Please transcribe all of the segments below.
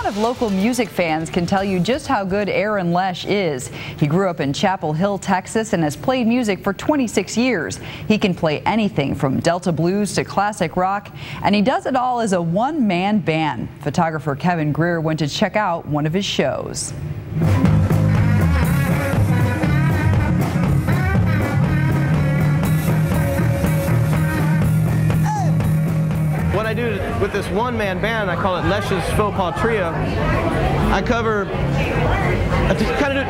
lot of local music fans can tell you just how good Aaron Loesch is. He grew up in Chapel Hill, Texas, and has played music for 26 years. He can play anything from Delta blues to classic rock, and he does it all as a one-man band. Photographer Kevin Greer went to check out one of his shows. What I do with this one-man band, I call it Loesch's Faux Pas Trio. I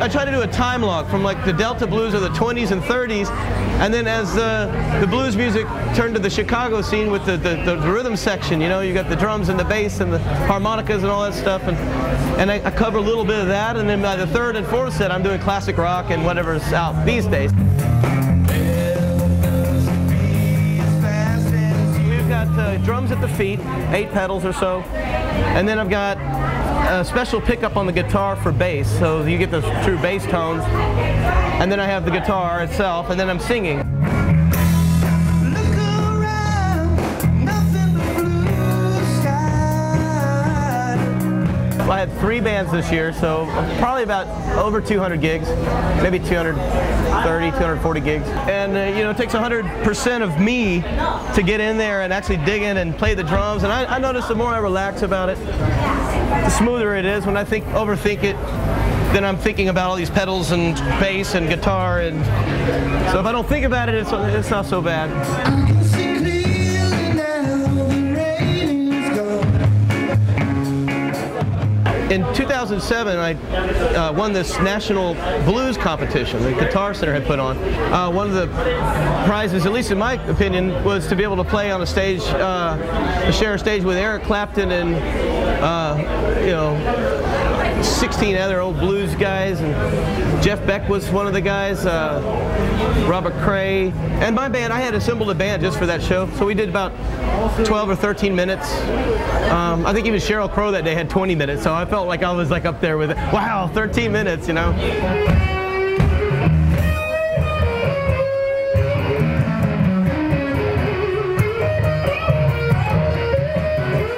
try to do a time log from like the Delta blues of the 20s and 30s, and then as the blues music turned to the Chicago scene with the rhythm section, you know, you got the drums and the bass and the harmonicas and all that stuff, and I cover a little bit of that, and then by the third and fourth set I'm doing classic rock and whatever's out these days. Drums at the feet, 8 pedals or so, and then I've got a special pickup on the guitar for bass, so you get the true bass tones, and then I have the guitar itself, and then I'm singing. I had 3 bands this year, so probably about over 200 gigs, maybe 230, 240 gigs. And you know, it takes 100% of me to get in there and actually dig in and play the drums. And I notice the more I relax about it, the smoother it is. When I overthink it, then I'm thinking about all these pedals and bass and guitar. And so if I don't think about it, it's not so bad. In 2007, I won this national blues competition the Guitar Center had put on. One of the prizes, at least in my opinion, was to be able to play on a stage, share a stage with Eric Clapton and you know, 16 other old blues guys, and Jeff Beck was one of the guys, Robert Cray, and my band. I had assembled a band just for that show, so we did about 12 or 13 minutes. I think even Sheryl Crow that day had 20 minutes, so I felt like I was like up there with it. Wow, 13 minutes, you know.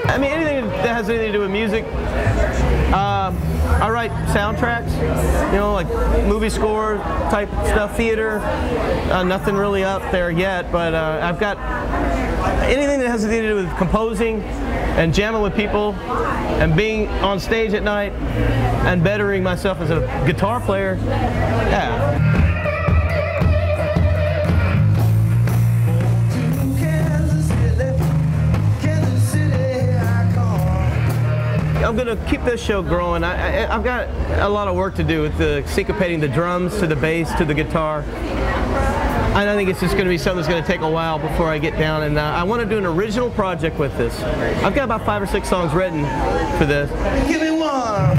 I mean, anything that has anything to do with music. I write soundtracks, you know, like movie score type stuff, theater. Nothing really out there yet, but I've got anything that has to do with composing and jamming with people and being on stage at night and bettering myself as a guitar player. Yeah. I'm going to keep this show growing. I've got a lot of work to do with the syncopating the drums to the bass to the guitar. And I think it's just going to be something that's going to take a while before I get down. And I want to do an original project with this. I've got about 5 or 6 songs written for this. Give me one.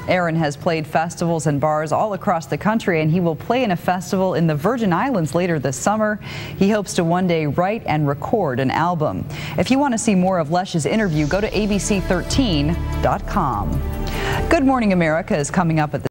Aaron has played festivals and bars all across the country, and he will play in a festival in the Virgin Islands later this summer. He hopes to one day write and record an album. If you want to see more of Loesch's interview, go to abc13.com. Good Morning America is coming up at the